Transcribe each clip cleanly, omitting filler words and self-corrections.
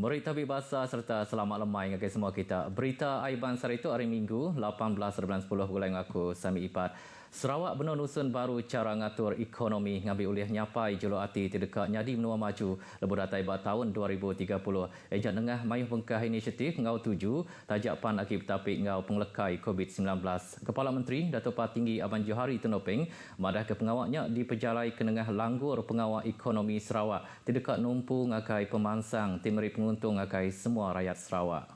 Murid tabik bahasa serta selamat lemai dengan semua kita. Berita Aiban Sari itu hari Minggu 18/10 bulan aku Sami Ipat. Sarawak benar nusun baru cara ngatur ekonomi ngambil ulih nyapai juluh hati terdekat nyadi menua maju lebur datai bat tahun 2030. Ejak Nengah mayuh pengkah inisiatif ngau 7 tajak pan akib tapik ngau penglekai COVID-19. Kepala Menteri Datuk Patinggi Aban Johari Tenopeng madah ke pengawaknya di pejalai kenengah langgur pengawak ekonomi Sarawak terdekat numpu ngakai pemansang timeri penguntung ngakai semua rakyat Sarawak.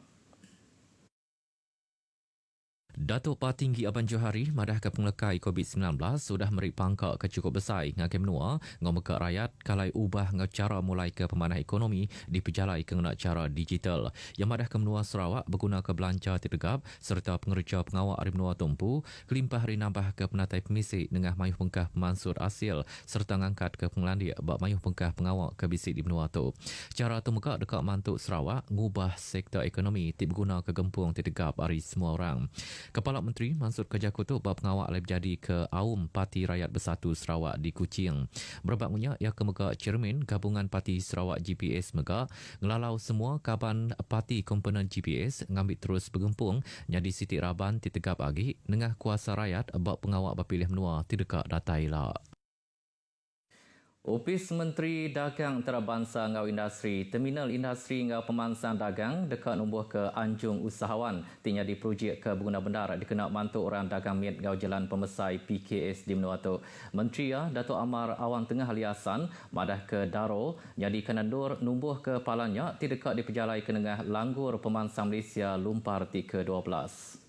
Datuk Patinggi Aban Johari madah ke penglekai COVID-19 sudah meri pangkak ke cukup besar ngakai menua ngau mekak rakyat kalai ubah ngau cara mulai ke pemanah ekonomi di pejalai ke ngena cara digital. Yang madah ke menua Sarawak berguna ke belanja tertegap serta pengerja pengawak hari menua tumpu kelimpah hari nambah ke penatai pemisik dengan mayuh pengkah pemansur asil serta ngangkat ke pengelandik bak mayuh pengkah pengawak ke bisik di menua tu. Cara tu mekak dekat mantuk Sarawak ngubah sektor ekonomi tip berguna ke gempung tertegap hari semua orang. Kepala Menteri Mansur Kerja Kutub bab pengawak lebih jadi ke Aum Parti Rakyat Bersatu Sarawak di Kuching. Berbaknya ia ke megak Cermin Gabungan Parti Sarawak GPS megak ngelalau semua kaban parti komponen GPS ngambil terus bergempung jadi Siti Raban ditegap agi dengan kuasa rakyat bab pengawak berpilih menua tidak datai lah. Opis Menteri Dagang Antarabangsa ngau industri, Terminal Industri ngau pemansang dagang dekat numbuh ke Anjung Usahawan tinya di projek ke berguna benar dikena mantuk orang dagang miet ngau jalan pemesai PKS di menua tu. Menteri Datuk Amar Awang Tengah Aliasan madah ke Daro jadi kenandur numbuh ke palanya ti dekat di pejalai kenengah langgur pemansang Malaysia Lumpar ti ke-12.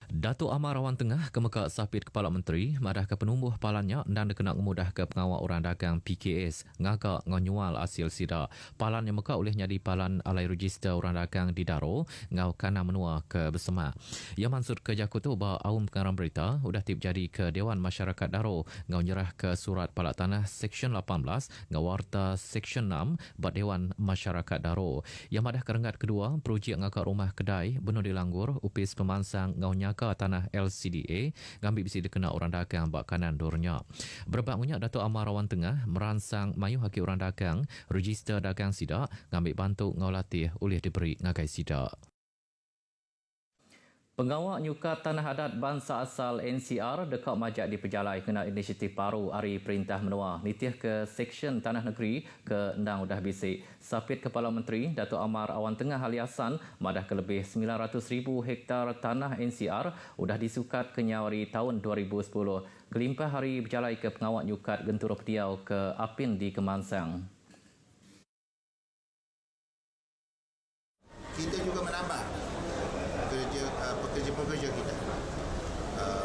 Datuk Amar Awang Tengah ke mekak sapit Kepala Menteri madah ke penumbuh palannya dan dikena memudah ke pengawal orang dagang PKS ngagak ngonyual hasil sida. Palan yang mekak oleh nyadi palan alai register orang dagang di Daro ngau kana menua ke bersama. Ia mansur ke Jakutu bahawa Aum Pengarang Berita udah tip jadi ke Dewan Masyarakat Daro ngau nyerah ke surat palak tanah Seksyen 18 ngau warta Seksyen 6 bat Dewan Masyarakat Daro. Ia madah kerenggat kedua projek ngagak rumah kedai benar dilanggur upis pemansang ngau nyaka tanah LCDA ngambil bisi dikena orang dagang bak kanan dornya. Berbaknya Datuk Amar Awang Tengah meransang mayuh haki orang dagang register dagang sidak ngambil bantu ngau latih oleh diberi ngagai sidak. Pengawak Nyukat Tanah Adat Bangsa Asal NCR dekat majak di pejalai kena inisiatif baru Hari Perintah Menua nitih ke Seksyen Tanah Negeri ke Endang Udah Bisik. Sapit Kepala Menteri Datuk Amar Awang Tengah Aliasan madah ke lebih 900,000 hektar tanah NCR udah disukat ke nyawari tahun 2010. Gelimpah hari berjalai ke pengawak Nyukat Gentura Pediau ke Apin di Kemansang. Kita juga menambah pekerja-pekerja kita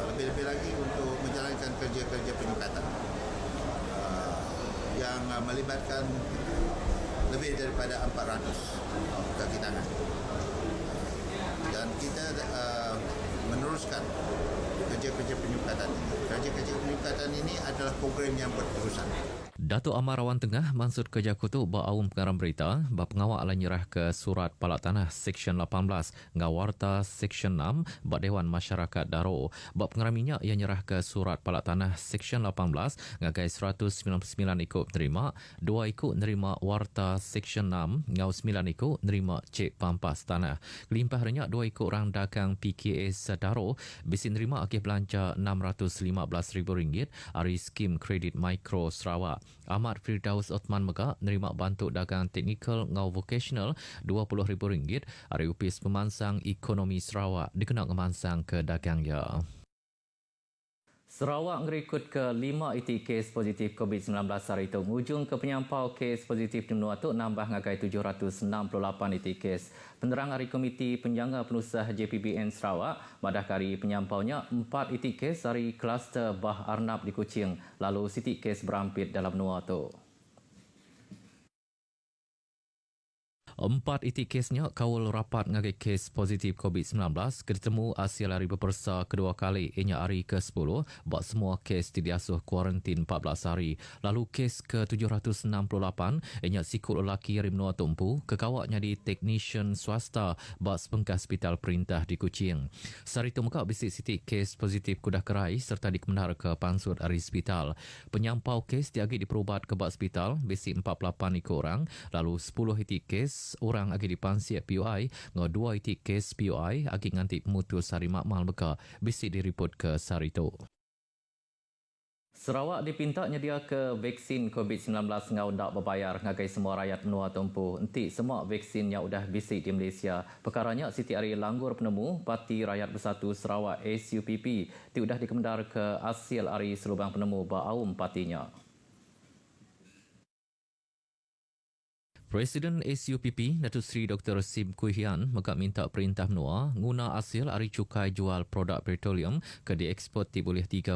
lebih-lebih lagi untuk menjalankan kerja-kerja penyukatan yang melibatkan lebih daripada 400 kaki tangan dan kita meneruskan kerja-kerja penyukatan ini. Kerja-kerja penyukatan ini adalah program yang berterusan. Datuk Amar Awang Tengah mansur ke Jakutu bak Aum Pengarang Berita bak pengawak ala nyerah ke surat palak tanah Seksyen 18 ngau warta Seksyen 6 bak Dewan Masyarakat Daro. Bak pengarang minyak ia nyerah ke surat palak tanah Seksyen 18 ngagai 199 ikut nerima, 2 ikut nerima warta Seksyen 6 ngau 9 ikut nerima cek pampas tanah. Kelimpah renyak 2 ikut orang dagang PKS Daro bisi nerima akih belanja RM615,000 dari skim kredit mikro Sarawak. Ahmad Firdaus Othman Megak nerima bantu dagang teknikal ngau vocational RM20,000 dari upis pemansang ekonomi Sarawak dikena ngemansang ke dagangnya. Sarawak ngerikut ke 5 iti kes positif COVID-19 hari itu. Hujung ke penyampau kes positif di menua tu nambah ngagai 768 iti kes. Penerang hari Komiti Penjaga Penusah JPBN Sarawak, madah kari penyampaunya 4 iti kes dari kluster Bah Arnab di Kuching, lalu siti kes berampit dalam menua tu. Empat itik kesnya kawal rapat ngagai kes positif COVID-19 ketemu hasil hari berpersa kedua kali ianya hari ke-10 buat semua kes diasuh kuarantin 14 hari. Lalu kes ke-768 ianya sikut lelaki Rimnoa Tumpu kekawaknya di teknisyen swasta buat sepengkah hospital perintah di Kuching. Sari itu muka bisik sitik kes positif kudah kerai serta dikemendar ke pansut hari hospital. Penyampau kes diagi diperubat ke buat hospital bisik 48 ikut orang lalu 10 itik kes orang agi dipansiak PUI ngau 2 itik kes PUI agi nganti pemutus hari makmal beka bisi diripot ke Sarito. Sarawak dipinta nyedia ke vaksin COVID-19 ngau dak berbayar ngagai semua rakyat menua tumpu. Enti semua vaksin yang udah bisi di Malaysia. Perkaranya Siti Ari Langgur Penemu Parti Rakyat Bersatu Sarawak SUPP ti udah dikemendar ke hasil Ari Selubang Penemu ba'aum partinya. Presiden SUPP Datuk Seri Dr. Sim Kui Hian megak minta perintah menua guna hasil hari cukai jual produk petroleum ke diekspor ti boleh 3.18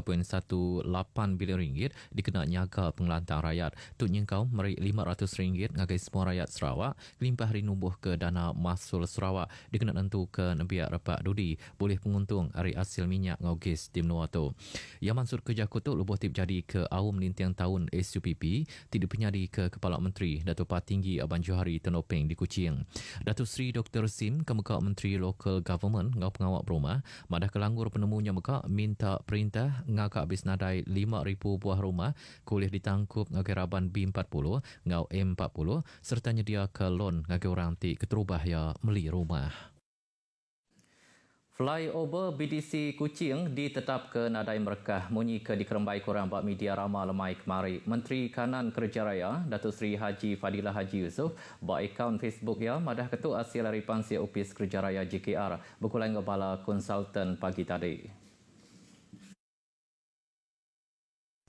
bilion ringgit dikena nyaga pengelantang rakyat. Tu nyengkau meri RM500 ngagai semua rakyat Sarawak limpah hari numbuh ke dana mahsul Sarawak dikena nentu ke nebiak repak dudi boleh penguntung hari hasil minyak ngau gas di menua tu. Yang mansur kerja kutuk lubuh tip jadi ke awam lintiang tahun SUPP tidak penyadi ke Kepala Menteri Datuk Patinggi Aban Johari Tenopeng di Kuching. Datuk Seri Dr. Sim Kemekak Menteri Local Government ngau pengawak berumah madah kelanggur penemunya mekak minta perintah ngakak habis nadai 5,000 buah rumah kuliah ditangkup ngagai raban B40 ngau M40 serta nyedia ke loan ngagai orang ti keterubah ya meli rumah. Flyover BDC Kuching ditetap ke nadai merekah munyi ke dikerembai korang bak media ramah lemai kemari. Menteri Kanan Kerja Raya Datuk Seri Haji Fadilah Haji Yusof bak akaun Facebook ya madah ketuk hasil hari pansia Opis Kerja Raya JKR berkulai kepala konsultan pagi tadi.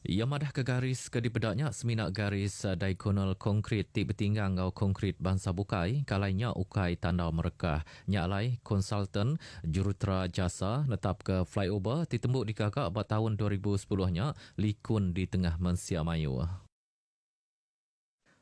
Ia madah ke garis ke dipedaknya seminak garis diagonal konkrit ti bertinggang ngau konkrit bangsa bukai kalainya ukai tanda merekah nyalai konsultan jurutera jasa netap ke flyover ti tembuk dikagak pada tahun 2010-nya likun di tengah Mensia Mayu.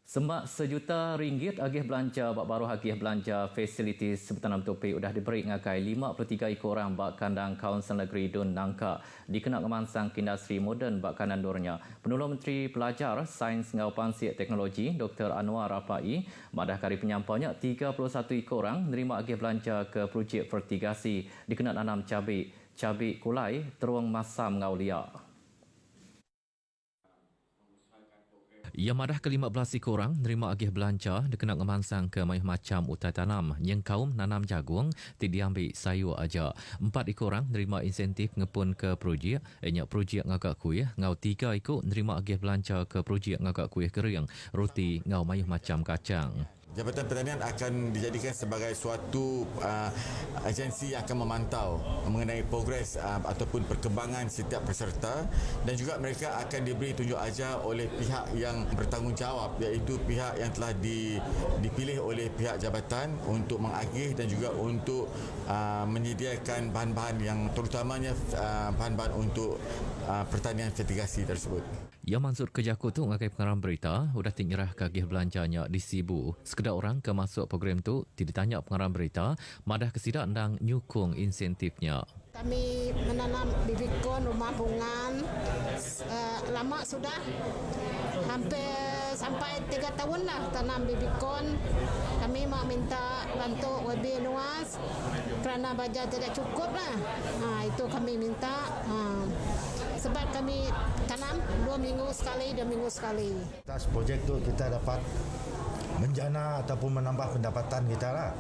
Semak RM1 juta agih belanja bak baru agih belanja fasiliti Sebetanam Topik udah diberi ngakai 53 ekor orang bak kandang Kaunsil Negeri Dun Nangka dikena kemansang industri moden bak kanan dornya. Penolong Menteri Pelajar, Sains ngau Pansik Teknologi Dr. Anwar Rafai madah kari penyampaunya 31 ekor orang nerima agih belanja ke projek fertigasi dikena nanam cabai kulai teruang masam ngau liak. Ia madah ke-15 korang nerima agih belanja dikena ngemansang ke macam utai tanam yang kaum nanam jagung tidak diambil sayur aja. 4 korang nerima insentif ngepun ke projek projek ngagak kuih ngau 3 ikut nerima agih belanja ke projek ngagak kuih kering roti ngau macam kacang. Jabatan Pertanian akan dijadikan sebagai suatu agensi yang akan memantau mengenai progres ataupun perkembangan setiap peserta dan juga mereka akan diberi tunjuk ajar oleh pihak yang bertanggungjawab iaitu pihak yang telah dipilih oleh pihak jabatan untuk mengagih dan juga untuk menyediakan bahan-bahan yang terutamanya bahan-bahan untuk pertanian fertigasi tersebut. Yang Mansur Kejaku tu ngakai pengarang berita sudah tinggal kagih belanjanya di Sibu. Sekedar orang ke masuk program tu tidak tanya pengarang berita madah kesidak ndang nyukung insentifnya. Kami menanam bibikon rumah bungan lama sudah hampir sampai 3 tahun lah tanam bibikon. Kami mau minta bantu lebih luas kerana bajet tidak cukup lah. Itu kami minta. Sebab kami tanam 2 minggu sekali. Atas projek tu kita dapat menjana ataupun menambah pendapatan kita lah.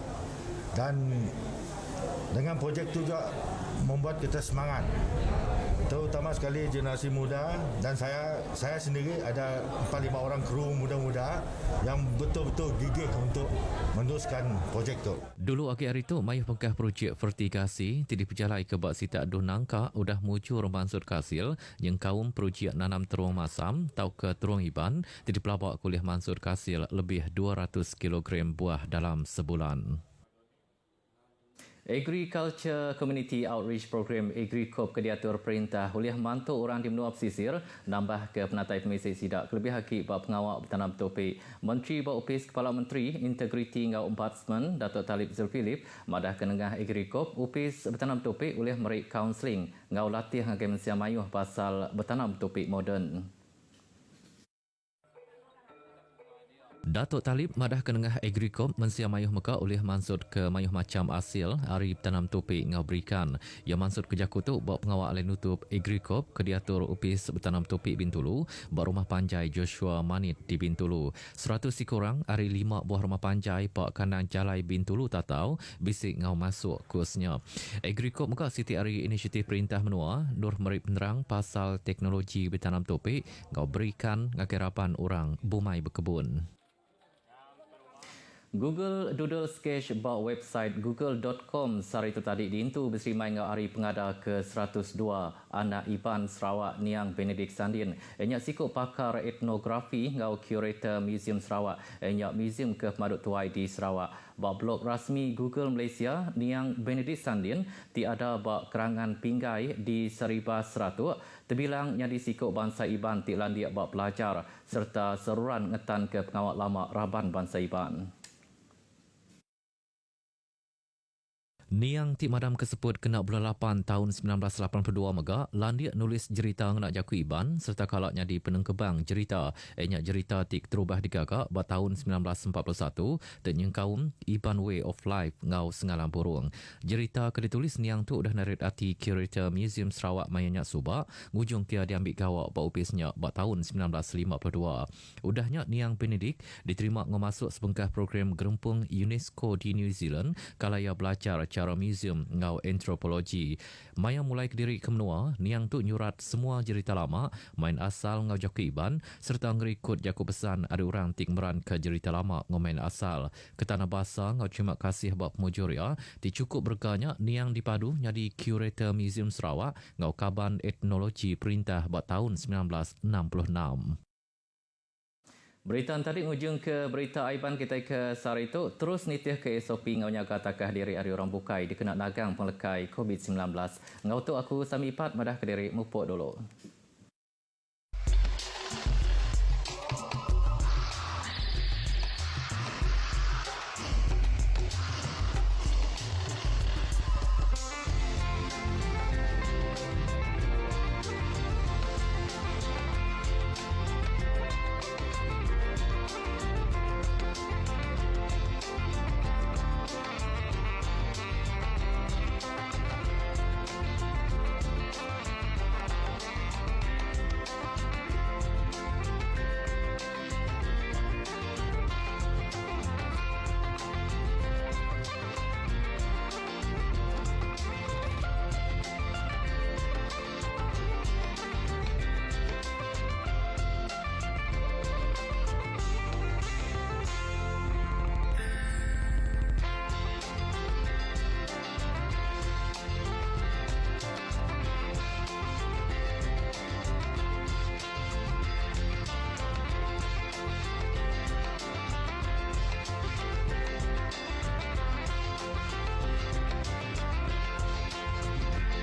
Dan dengan projek tu juga membuat kita semangat. Terutama sekali generasi muda dan saya sendiri ada 4-5 orang kru muda-muda yang betul-betul gigih untuk meneruskan projek tu. Dulu akhir hari tu mayuh pengkah projek fertigasi tidak berjalai ke bak sitak Dun Nangka udah muncul Mansur Kasil yang kaum projek nanam teruang masam tau ke teruang iban tidak pelabak kuliah Mansur Kasil lebih 200 kg buah dalam sebulan. Agriculture Community Outreach Program AgriCorp ke diatur perintah oleh mantuk orang di menua pesisir nambah ke penatai pemisik sidak kelebih hakik bak pengawal bertanam topik. Menteri Bak Upis Kepala Menteri Integriti Ngau Ombudsman Datuk Talib Zulkifli madah ke nengah AgriCorp Upis bertanam topik oleh merik kaunseling ngau latih ngagai mensia mayuh pasal bertanam topik moden. Datuk Talib madah ke nengah AgriCorp mensia mayuh meka oleh mansud ke mayuh macam asil hari tanam topik ngau berikan. Ia mansud ke jakutuk bak pengawal alih nutup AgriCorp ke diatur Upis bertanam topik Bintulu bak rumah panjai Joshua Manit di Bintulu. 100 sekurang hari 5 buah rumah panjai bak kandang jalai Bintulu tatau bisik ngau masuk kursnya. AgriCorp meka siti hari inisiatif perintah menua nur merik penerang pasal teknologi bertanam topik ngau berikan ngakirapan orang bumai berkebun. Google Doodle Sketch bak website google.com sehari itu tadi diintu berserimai ngau hari pengada ke-102 anak Iban Sarawak Niang Benedict Sandin. Enyak sikut pakar etnografi ngau curator Museum Sarawak. Enyak museum ke Pemaduk Tuai di Sarawak. Bak blog rasmi Google Malaysia Niang Benedict Sandin tiada bak kerangan pinggai di Seriba Seratuk terbilang yang disikut bangsa Iban ti landiak bak pelajar serta seruran ngetan ke pengawal lama Raban bangsa Iban. Niang Tik Madam Keseput kena bulan 8 tahun 1982 mega landiak nulis cerita ngenak jaku Iban serta kalaknya di penengkebang cerita. Enyak cerita tik terubah digagak pada tahun 1941 dan kaum Iban Way of Life ngau sengalam burung. Cerita ke ditulis Niang tu dah narit hati curator Museum Sarawak Mayanyak Subak ngujung kia diambil gawak bak upisnya pada tahun 1952. Udahnya Niang Benedict diterima ngemasuk sebengkah program gerempung UNESCO di New Zealand kalaya belajar cara museum ngau antropologi. Maya mulai ke diri ke menua, Niang tu nyurat semua cerita lama, main asal ngau jaku Iban, serta ngerikut jaku pesan ada orang tik meran ke cerita lama ngau main asal. Ketana bahasa ngau terima kasih bak pemujuria, dicukup berganya Niang dipadu jadi curator Museum Sarawak ngau kaban etnologi perintah bak tahun 1966. Berita tadi ujung ke berita Aiban kita ke sehari itu terus nitih ke SOP ngau nyaga takah diri hari orang bukai dikena nagang penglekai COVID-19. Ngau tu aku Sami Pat madah ke diri mupuk dulu.